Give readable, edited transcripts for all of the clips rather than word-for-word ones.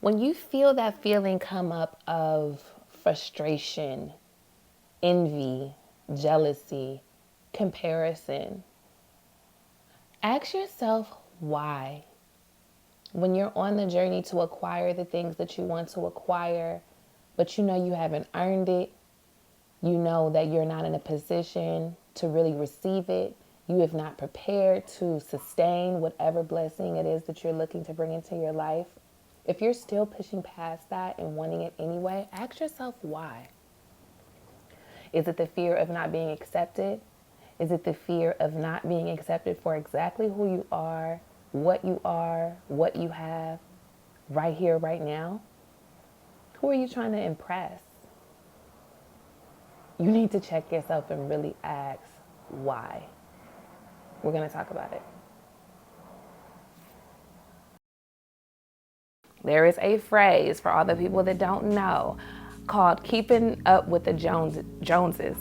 When you feel that feeling come up of frustration, envy, jealousy, comparison, ask yourself why. When you're on the journey to acquire the things that you want to acquire, but you know you haven't earned it, you know that you're not in a position to really receive it, you have not prepared to sustain whatever blessing it is that you're looking to bring into your life. If you're still pushing past that and wanting it anyway, ask yourself why. Is it the fear of not being accepted? Is it the fear of not being accepted for exactly who you are, what you have, right here, right now? Who are you trying to impress? You need to check yourself and really ask why. We're going to talk about it. There is a phrase for all the people that don't know called keeping up with the Joneses,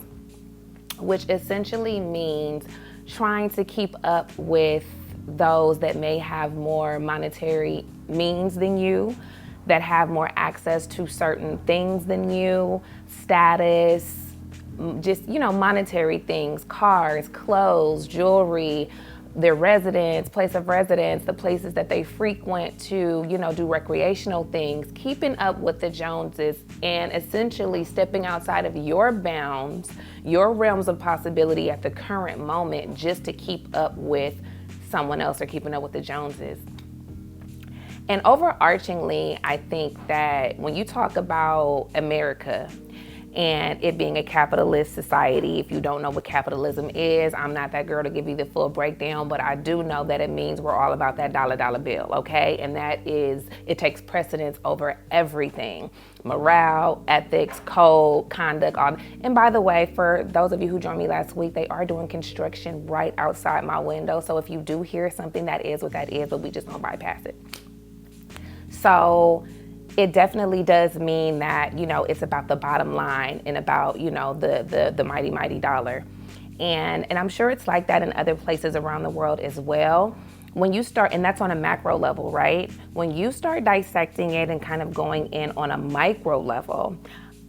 which essentially means trying to keep up with those that may have more monetary means than you, that have more access to certain things than you, status, just, monetary things, cars, clothes, jewelry, their residence, place of residence, the places that they frequent to, do recreational things, keeping up with the Joneses and essentially stepping outside of your bounds, your realms of possibility at the current moment just to keep up with someone else or keeping up with the Joneses. And overarchingly, I think that when you talk about America, and it being a capitalist society, if you don't know what capitalism is, I'm not that girl to give you the full breakdown, but I do know that it means we're all about that dollar bill, okay? And it takes precedence over everything. Morale, ethics, code, conduct, all. And by the way, for those of you who joined me last week, they are doing construction right outside my window. So if you do hear something, that is what that is, but we just don't bypass it. So it definitely does mean that, it's about the bottom line and about, the mighty, mighty dollar. And I'm sure it's like that in other places around the world as well. When you start, and that's on a macro level, right? When you start dissecting it and kind of going in on a micro level,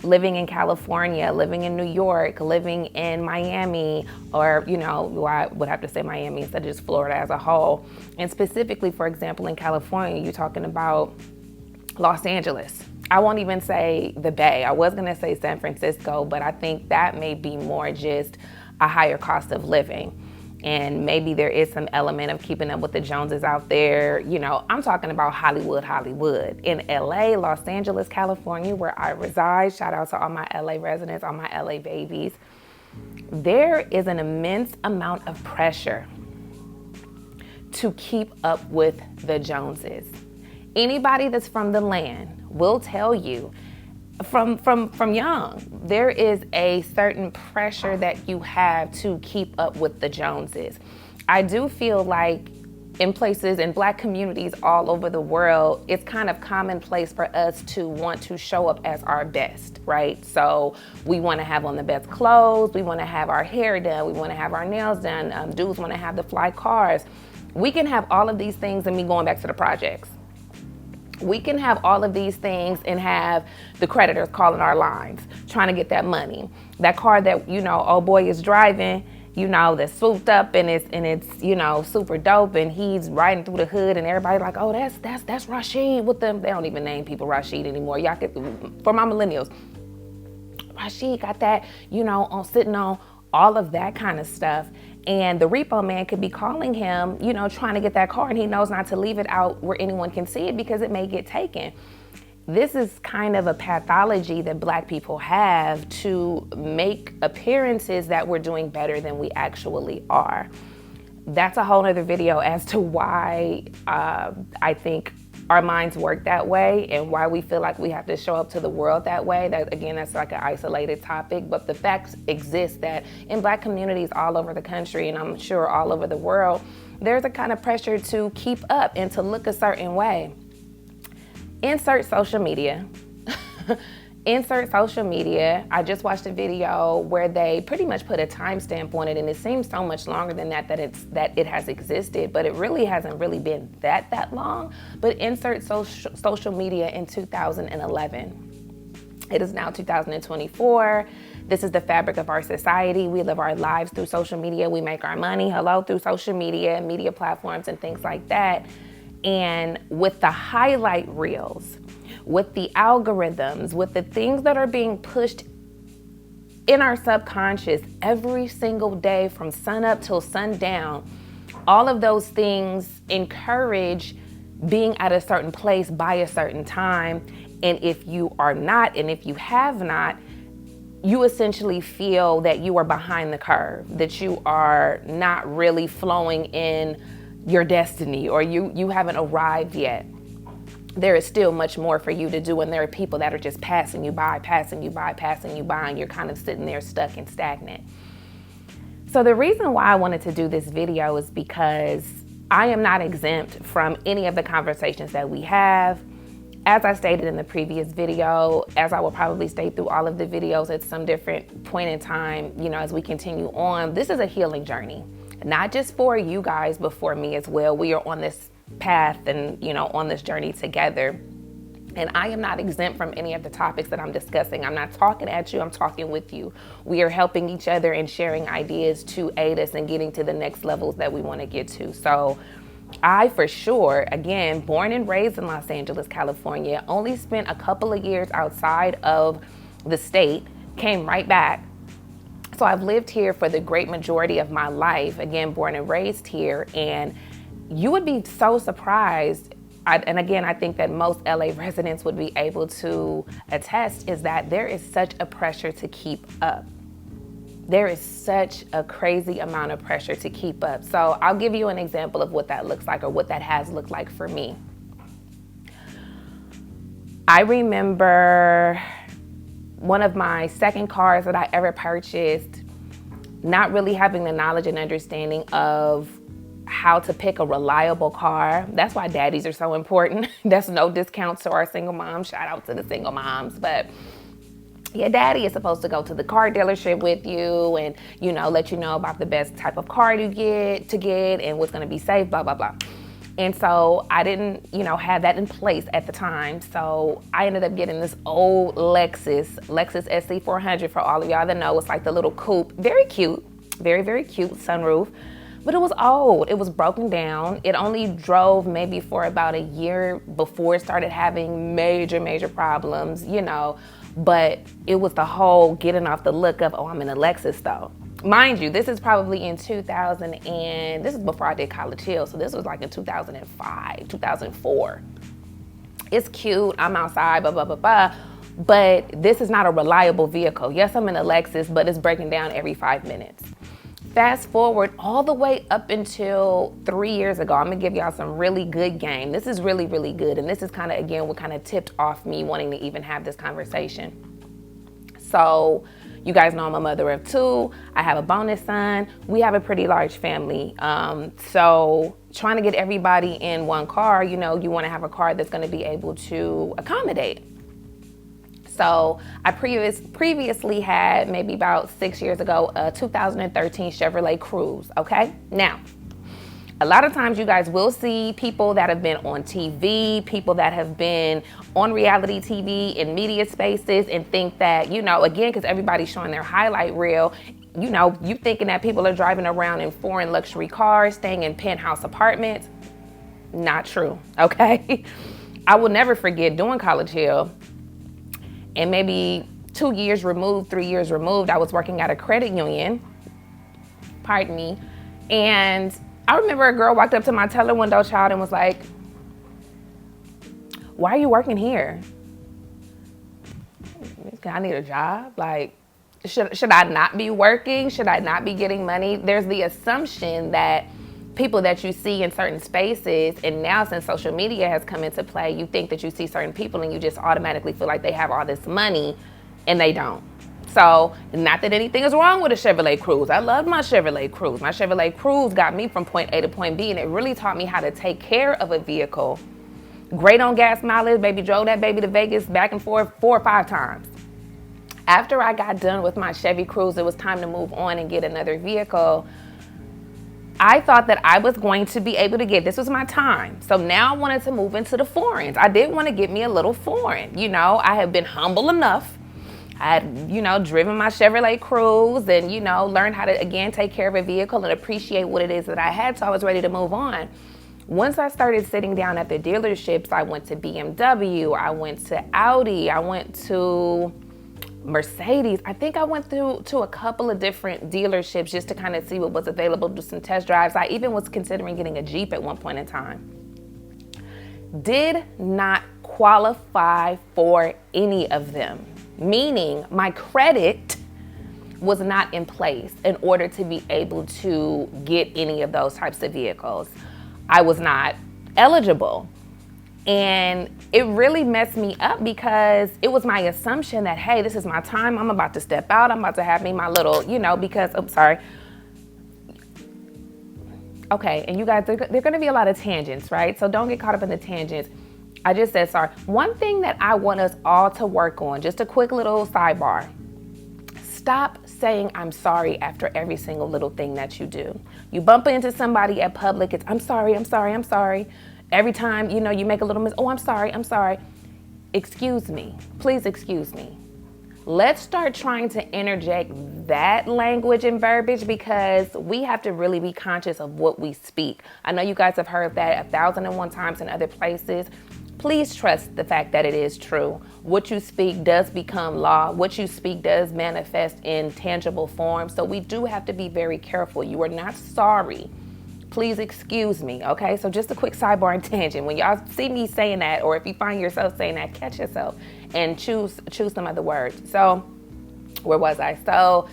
living in California, living in New York, living in Miami, or, I would have to say Miami instead of just Florida as a whole. And specifically, for example, in California, you're talking about Los Angeles. I won't even say the Bay. I was gonna say San Francisco, but I think that may be more just a higher cost of living. And maybe there is some element of keeping up with the Joneses out there. I'm talking about Hollywood. In LA, Los Angeles, California, where I reside, shout out to all my LA residents, all my LA babies. There is an immense amount of pressure to keep up with the Joneses. Anybody that's from the land will tell you from young, there is a certain pressure that you have to keep up with the Joneses. I do feel like in places, in Black communities all over the world, it's kind of commonplace for us to want to show up as our best, right? So we want to have on the best clothes, we want to have our hair done, we want to have our nails done, dudes want to have the fly cars. We can have all of these things and me going back to the projects. We can have all of these things and have the creditors calling our lines, trying to get that money. That car that, old boy is driving, that's swooped up and it's super dope, and he's riding through the hood and everybody's like, oh, that's Rashid with them. They don't even name people Rashid anymore. Y'all could, for my millennials, Rashid got that, on sitting on all of that kind of stuff. And the repo man could be calling him, trying to get that car, and he knows not to leave it out where anyone can see it because it may get taken. This is kind of a pathology that Black people have to make appearances that we're doing better than we actually are. That's a whole nother video as to why I think our minds work that way and why we feel like we have to show up to the world that way. That's like an isolated topic, but the facts exist that in Black communities all over the country, and I'm sure all over the world, there's a kind of pressure to keep up and to look a certain way. Insert social media, Insert social media. I just watched a video where they pretty much put a timestamp on it, and it seems so much longer than that it has existed, but it really hasn't really been that long. But insert social media in 2011. It is now 2024. This is the fabric of our society. We live our lives through social media. We make our money, through social media, media platforms, and things like that. And with the highlight reels, with the algorithms, with the things that are being pushed in our subconscious every single day from sun up till sundown, all of those things encourage being at a certain place by a certain time. And if you are not, and if you have not, you essentially feel that you are behind the curve, that you are not really flowing in your destiny, or you haven't arrived yet. There is still much more for you to do, and there are people that are just passing you by, and you're kind of sitting there stuck and stagnant. So the reason why I wanted to do this video is because I am not exempt from any of the conversations that we have. As I stated in the previous video, as I will probably state through all of the videos at some different point in time, as we continue on, this is a healing journey, not just for you guys, but for me as well. We are on this path and, on this journey together. And I am not exempt from any of the topics that I'm discussing. I'm not talking at you, I'm talking with you. We are helping each other and sharing ideas to aid us in getting to the next levels that we want to get to. So I, for sure, again, born and raised in Los Angeles, California, only spent a couple of years outside of the state, came right back. So I've lived here for the great majority of my life, again, born and raised here. And you would be so surprised, and again, I think that most LA residents would be able to attest, is that there is such a pressure to keep up. There is such a crazy amount of pressure to keep up. So I'll give you an example of what that looks like, or what that has looked like for me. I remember one of my second cars that I ever purchased, not really having the knowledge and understanding of how to pick a reliable car. That's why daddies are so important. That's no discount to our single moms. Shout out to the single moms. But your daddy is supposed to go to the car dealership with you and, let you know about the best type of car to get and what's going to be safe, blah, blah, blah. And so I didn't, have that in place at the time. So I ended up getting this old Lexus SC400. For all of y'all that know, it's like the little coupe. Very cute, very, very cute sunroof. But it was old. It was broken down. It only drove maybe for about a year before it started having major, major problems, But it was the whole getting off the look of, oh, I'm in a Lexus though. Mind you, this is probably in 2000, and this is before I did College Hill, so this was like in 2005, 2004. It's cute, I'm outside, blah, blah, blah, blah, but this is not a reliable vehicle. Yes, I'm in a Lexus, but it's breaking down every 5 minutes. Fast forward all the way up until 3 years ago, I'm gonna give y'all some really good game. This is really, really good, and this is kind of, again, what kind of tipped off me wanting to even have this conversation. So, you guys know I'm a mother of 2. I have a bonus son. We have a pretty large family. So trying to get everybody in one car, you want to have a car that's going to be able to accommodate. So I previously had, maybe about 6 years ago, a 2013 Chevrolet Cruze, okay? Now, a lot of times you guys will see people that have been on TV, people that have been on reality TV in media spaces, and think that, again, because everybody's showing their highlight reel, you thinking that people are driving around in foreign luxury cars, staying in penthouse apartments. Not true, okay? I will never forget doing College Hill, and maybe 2 years removed, 3 years removed, I was working at a credit union, pardon me, and I remember a girl walked up to my teller window, child, and was like, "Why are you working here? I need a job. Like, should I not be working? Should I not be getting money?" There's the assumption that people that you see in certain spaces, and now since social media has come into play, you think that you see certain people and you just automatically feel like they have all this money, and they don't. So, not that anything is wrong with a Chevrolet Cruze. I love my Chevrolet Cruze. My Chevrolet Cruze got me from point A to point B, and it really taught me how to take care of a vehicle. Great on gas mileage, baby, drove that baby to Vegas back and forth 4 or 5 times. After I got done with my Chevy Cruze, it was time to move on and get another vehicle. I thought that I was going to be able to get, this was my time. So now I wanted to move into the foreigns. I did want to get me a little foreign. You know, I have been humble enough. I had, you know, driven my Chevrolet Cruze and, you know, learned how to, again, take care of a vehicle and appreciate what it is that I had. So I was ready to move on. Once I started sitting down at the dealerships, I went to BMW, I went to Audi, I went to Mercedes. I think I went through to a couple of different dealerships just to kind of see what was available, do some test drives. I even was considering getting a Jeep at one point in time. Did not qualify for any of them, meaning my credit was not in place in order to be able to get any of those types of vehicles. I was not eligible. And it really messed me up because it was my assumption that, hey, this is my time. I'm about to step out. I'm about to have me my little, you know, because, I'm sorry. Okay, and you guys, there are going to be a lot of tangents, right? So don't get caught up in the tangents. I just said sorry. One thing that I want us all to work on, just a quick little sidebar. Stop saying I'm sorry after every single little thing that you do. You bump into somebody at public, it's I'm sorry, I'm sorry, I'm sorry. Every time, you know, you make a little mistake, oh, I'm sorry, I'm sorry. Excuse me, please excuse me. Let's start trying to interject that language and verbiage because we have to really be conscious of what we speak. I know you guys have heard that 1,001 times in other places. Please trust the fact that it is true. What you speak does become law. What you speak does manifest in tangible form. So we do have to be very careful. You are not sorry. Please excuse me, okay? So just a quick sidebar and tangent. When y'all see me saying that, or if you find yourself saying that, catch yourself and choose some other words. So where was I? So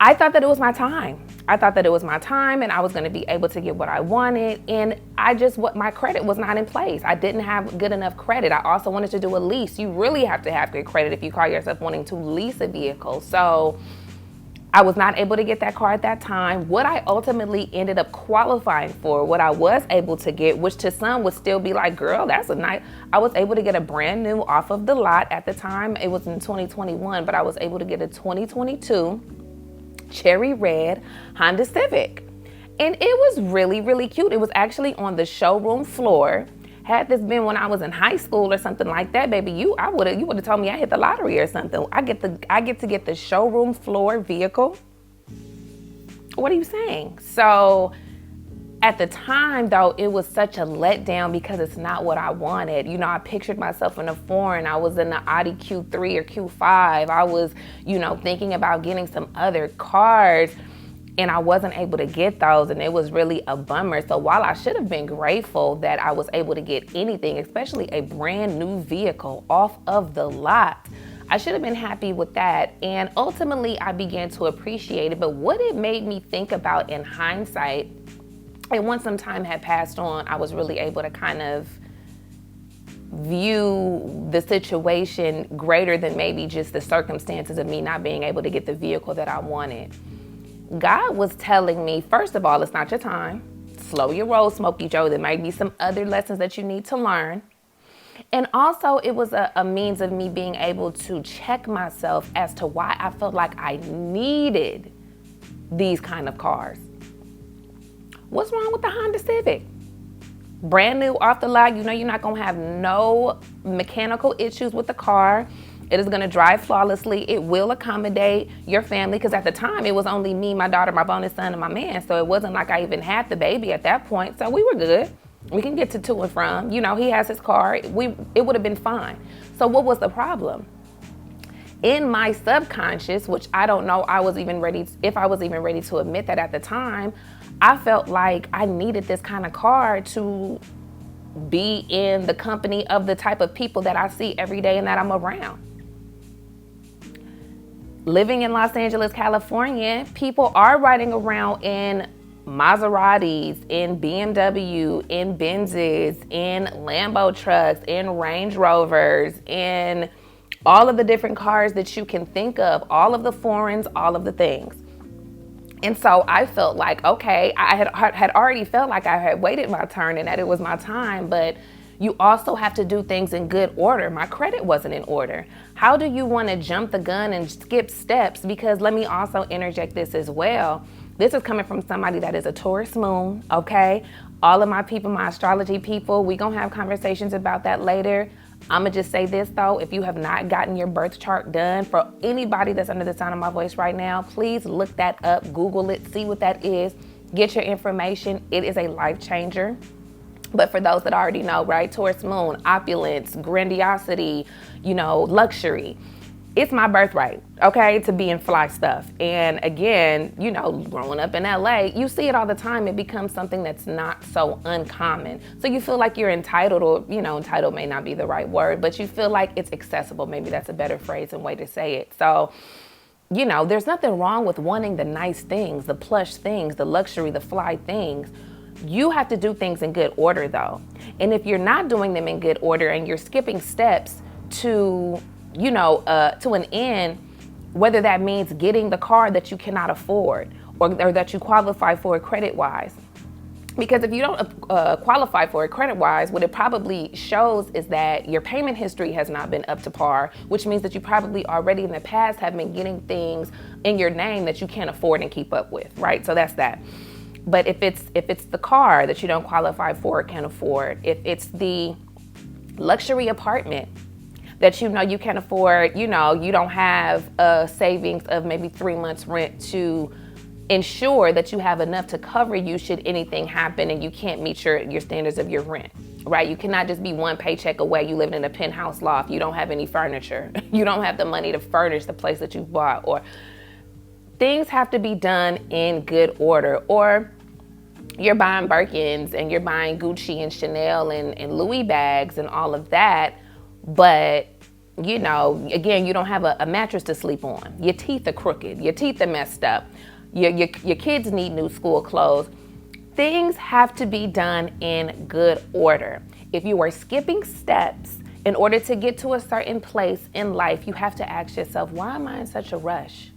I thought that it was my time. I thought that it was my time and I was going to be able to get what I wanted. And my credit was not in place. I didn't have good enough credit. I also wanted to do a lease. You really have to have good credit if you call yourself wanting to lease a vehicle. So I was not able to get that car at that time. What I ultimately ended up qualifying for, what I was able to get, which to some would still be like, girl, that's a nice, I was able to get a brand new off of the lot at the time. It was in 2021, but I was able to get a 2022 cherry red Honda Civic. And it was really, really cute. It was actually on the showroom floor. Had this been when I was in high school or something like that, baby, you would have told me I hit the lottery or something. I get to get the showroom floor vehicle. What are you saying? So at the time though, it was such a letdown because it's not what I wanted. You know, I pictured myself in a foreign. I was in the Audi Q3 or Q5. I was, you know, thinking about getting some other cars. And I wasn't able to get those, and it was really a bummer. So while I should have been grateful that I was able to get anything, especially a brand new vehicle off of the lot, I should have been happy with that. And ultimately, I began to appreciate it. But what it made me think about in hindsight, and once some time had passed on, I was really able to kind of view the situation greater than maybe just the circumstances of me not being able to get the vehicle that I wanted. God was telling me, first of all, it's not your time. Slow your roll, Smokey Joe. There might be some other lessons that you need to learn. And also, it was a means of me being able to check myself as to why I felt like I needed these kind of cars. What's wrong with the Honda Civic? Brand new off the lot. You know you're not going to have no mechanical issues with the car. It is going to drive flawlessly. It will accommodate your family because at the time it was only me, my daughter, my bonus son, and my man. So it wasn't like I even had the baby at that point. So we were good. We can get to and from. You know, he has his car. It would have been fine. So what was the problem? In my subconscious, which I don't know if I was even ready to admit that at the time, I felt like I needed this kind of car to be in the company of the type of people that I see every day and that I'm around. Living in Los Angeles, California, people are riding around in Maseratis, in BMW, in Benzes, in Lambo trucks, in Range Rovers, in all of the different cars that you can think of, all of the foreigns, all of the things. And so I felt like, okay, I had already felt like I had waited my turn and that it was my time, but You also have to do things in good order. My credit wasn't in order. How do you want to jump the gun and skip steps? Because let me also interject this as well. This is coming from somebody that is a Taurus moon, okay? All of my people, my astrology people, we gonna have conversations about that later. I'ma just say this though, if you have not gotten your birth chart done, for anybody that's under the sound of my voice right now, please look that up, Google it, see what that is, get your information. It is a life changer. But for those that already know, right, Taurus moon, opulence, grandiosity, luxury. It's my birthright, okay, to be in fly stuff. And again, growing up in LA, you see it all the time. It becomes something that's not so uncommon. So you feel like you're entitled, or, entitled may not be the right word, but you feel like it's accessible. Maybe that's a better phrase and way to say it. So, there's nothing wrong with wanting the nice things, the plush things, the luxury, the fly things. You have to do things in good order though. And if you're not doing them in good order and you're skipping steps to an end, whether that means getting the car that you cannot afford or that you qualify for credit-wise. Because if you don't qualify for it credit-wise, what it probably shows is that your payment history has not been up to par, which means that you probably already in the past have been getting things in your name that you can't afford and keep up with, right? So that's that. But if it's the car that you don't qualify for or can't afford, if it's the luxury apartment that you can't afford, you don't have a savings of maybe 3 months rent to ensure that you have enough to cover you should anything happen and you can't meet your standards of your rent, right? You cannot just be one paycheck away. You live in a penthouse loft. You don't have any furniture. You don't have the money to furnish the place that you bought, or things have to be done in good order. Or you're buying Birkins and you're buying Gucci and Chanel and Louis bags and all of that, but again, you don't have a mattress to sleep on. Your teeth are crooked. Your teeth are messed up. Your kids need new school clothes. Things have to be done in good order. If you are skipping steps in order to get to a certain place in life, you have to ask yourself, why am I in such a rush?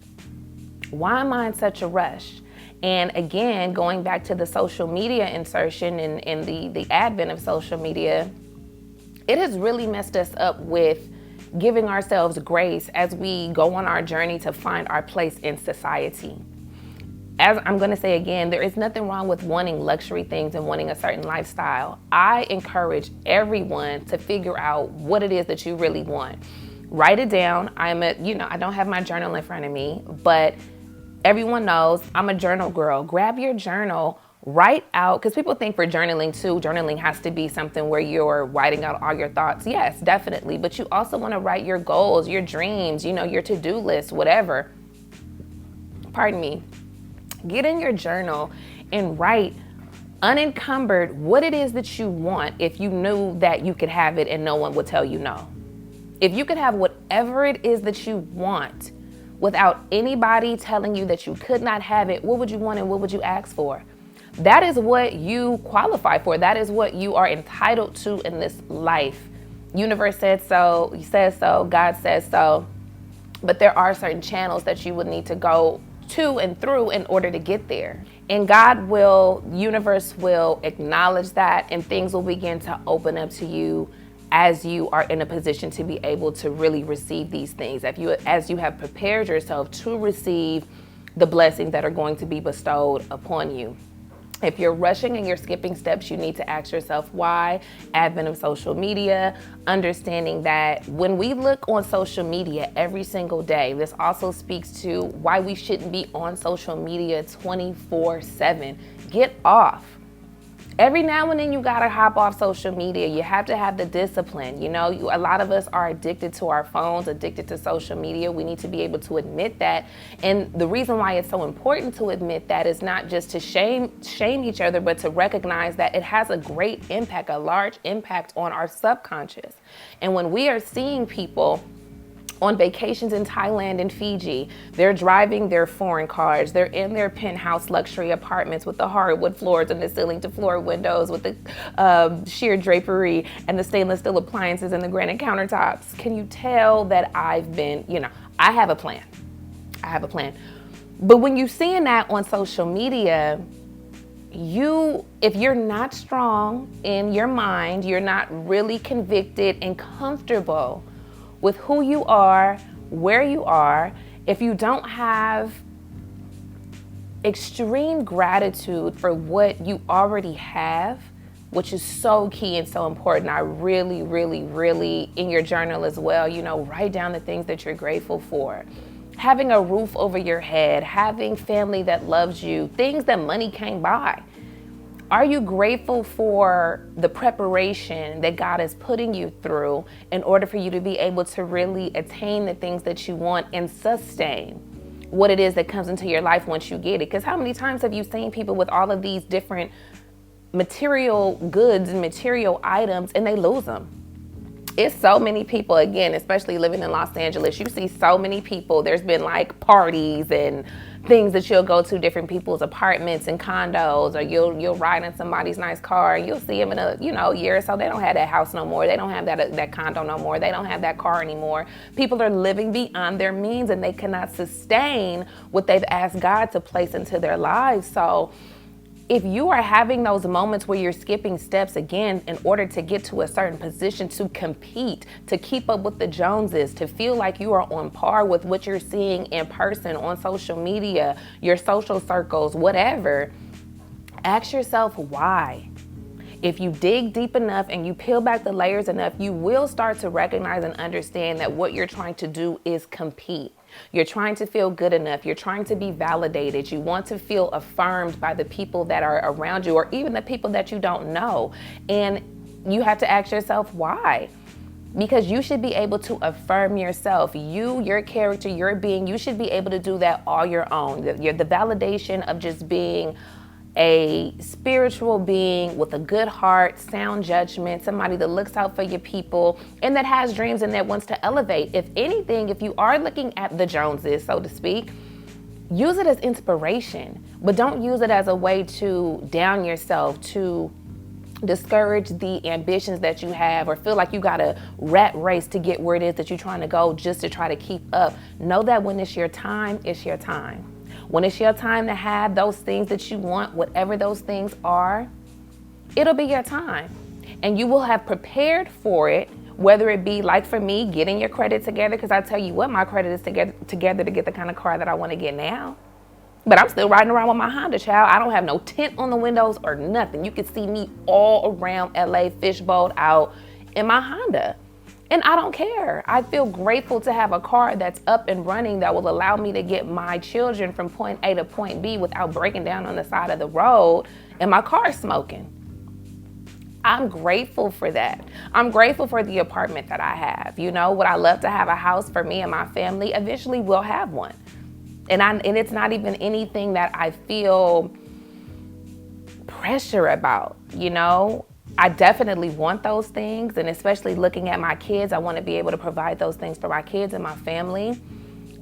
Why am I in such a rush? And again, going back to the social media insertion and the advent of social media, it has really messed us up with giving ourselves grace as we go on our journey to find our place in society. As I'm going to say again, there is nothing wrong with wanting luxury things and wanting a certain lifestyle. I encourage everyone to figure out what it is that you really want. Write it down. I don't have my journal in front of me, but everyone knows I'm a journal girl. Grab your journal, write out, because people think for journaling too, journaling has to be something where you're writing out all your thoughts. Yes, definitely. But you also want to write your goals, your dreams, your to-do list, whatever. Pardon me. Get in your journal and write unencumbered what it is that you want if you knew that you could have it and no one would tell you no. If you could have whatever it is that you want without anybody telling you that you could not have it, what would you want and what would you ask for? That is what you qualify for. That is what you are entitled to in this life. Universe said so, he says so, God says so. But there are certain channels that you would need to go to and through in order to get there. And God will, universe will acknowledge that, and things will begin to open up to you as you are in a position to be able to really receive these things. As you have prepared yourself to receive the blessings that are going to be bestowed upon you. If you're rushing and you're skipping steps, you need to ask yourself why. Advent of social media, understanding that when we look on social media every single day, this also speaks to why we shouldn't be on social media 24/7. Get off. Every now and then you gotta hop off social media. You have to have the discipline. A lot of us are addicted to our phones, addicted to social media. We need to be able to admit that. And the reason why it's so important to admit that is not just to shame each other, but to recognize that it has a great impact, a large impact on our subconscious. And when we are seeing people on vacations in Thailand and Fiji, they're driving their foreign cars, they're in their penthouse luxury apartments with the hardwood floors and the ceiling to floor windows with the sheer drapery and the stainless steel appliances and the granite countertops. Can you tell that I have a plan. I have a plan. But when you're seeing that on social media, if you're not strong in your mind, you're not really convicted and comfortable with who you are, where you are, if you don't have extreme gratitude for what you already have, which is so key and so important. I really, really, really, in your journal as well, write down the things that you're grateful for. Having a roof over your head, having family that loves you, things that money can't buy. Are you grateful for the preparation that God is putting you through in order for you to be able to really attain the things that you want and sustain what it is that comes into your life once you get it? Because how many times have you seen people with all of these different material goods and material items and they lose them? It's so many people, again, especially living in Los Angeles, you see so many people. There's been like parties and things that you'll go to different people's apartments and condos, or you'll ride in somebody's nice car and you'll see them in a year or so. They don't have that house no more. They don't have that condo no more. They don't have that car anymore. People are living beyond their means and they cannot sustain what they've asked God to place into their lives. So if you are having those moments where you're skipping steps again in order to get to a certain position, to compete, to keep up with the Joneses, to feel like you are on par with what you're seeing in person, on social media, your social circles, whatever, ask yourself why. If you dig deep enough and you peel back the layers enough, you will start to recognize and understand that what you're trying to do is compete. You're trying to feel good enough. You're trying to be validated. You want to feel affirmed by the people that are around you, or even the people that you don't know. And you have to ask yourself why. Because you should be able to affirm yourself. You, your character, your being, you should be able to do that all your own. The validation of just being a spiritual being with a good heart, sound judgment, somebody that looks out for your people and that has dreams and that wants to elevate. If anything, if you are looking at the Joneses, so to speak, use it as inspiration, but don't use it as a way to down yourself, to discourage the ambitions that you have, or feel like you got a rat race to get where it is that you're trying to go just to try to keep up. Know that when it's your time, it's your time. When it's your time to have those things that you want, whatever those things are, it'll be your time. And you will have prepared for it, whether it be like for me, getting your credit together, because I tell you what, my credit is together to get the kind of car that I want to get now. But I'm still riding around with my Honda, child. I don't have no tint on the windows or nothing. You can see me all around LA, fishbowed out in my Honda. And I don't care. I feel grateful to have a car that's up and running that will allow me to get my children from point A to point B without breaking down on the side of the road and my car smoking. I'm grateful for that. I'm grateful for the apartment that I have. Would I love to have a house for me and my family? Eventually we'll have one. And it's not even anything that I feel pressure about, I definitely want those things, and especially looking at my kids, I want to be able to provide those things for my kids and my family.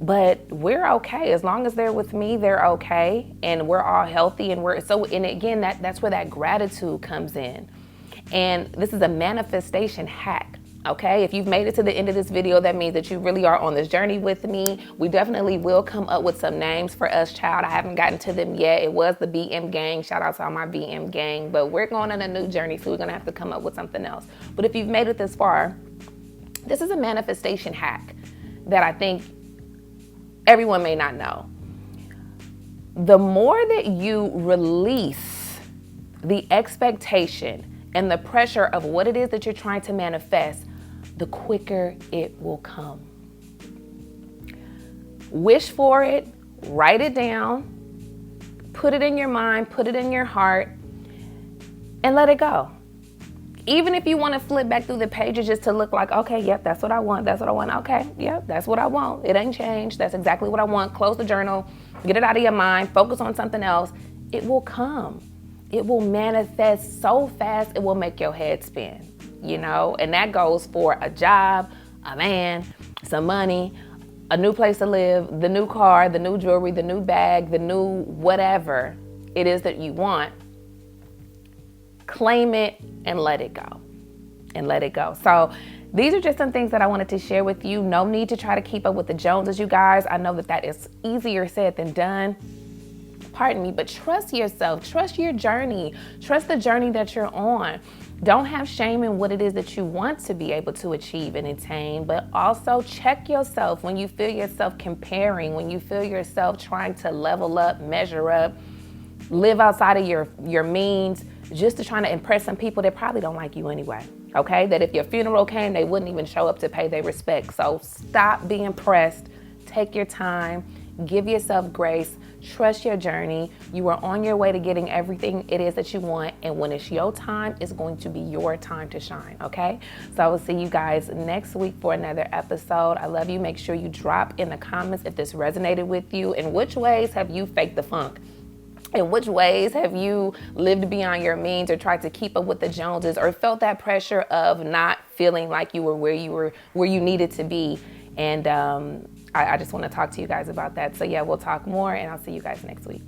But we're okay. As long as they're with me, they're okay, and we're all healthy, and again, that's where that gratitude comes in. And this is a manifestation hack. Okay, if you've made it to the end of this video, that means that you really are on this journey with me. We definitely will come up with some names for us, child. I haven't gotten to them yet. It was the BM gang. Shout out to all my BM gang. But we're going on a new journey, so we're going to have to come up with something else. But if you've made it this far, this is a manifestation hack that I think everyone may not know. The more that you release the expectation and the pressure of what it is that you're trying to manifest, the quicker it will come. Wish for it, write it down, put it in your mind, put it in your heart, and let it go. Even if you want to flip back through the pages just to look like, okay, yep, that's what I want, that's what I want, okay, yep, that's what I want. It ain't changed, that's exactly what I want. Close the journal, get it out of your mind, focus on something else. It will come. It will manifest so fast, it will make your head spin. And that goes for a job, a man, some money, a new place to live, the new car, the new jewelry, the new bag, the new whatever it is that you want. Claim it and let it go. So these are just some things that I wanted to share with you. No need to try to keep up with the Joneses, you guys. I know that is easier said than done. pardon me, but trust yourself, trust your journey, trust the journey that you're on. Don't have shame in what it is that you want to be able to achieve and attain, but also check yourself when you feel yourself comparing, when you feel yourself trying to level up, measure up, live outside of your means, just to try to impress some people that probably don't like you anyway. Okay, that if your funeral came, they wouldn't even show up to pay their respects. So stop being pressed, take your time, give yourself grace, trust your journey. You are on your way to getting everything it is that you want, and when it's your time, it's going to be your time to shine, okay? So I will see you guys next week for another episode. I love you. Make sure you drop in the comments if this resonated with you, and which ways have you faked the funk? In which ways have you lived beyond your means or tried to keep up with the Joneses, or felt that pressure of not feeling like you were where you needed to be? And I just want to talk to you guys about that. So yeah, we'll talk more, and I'll see you guys next week.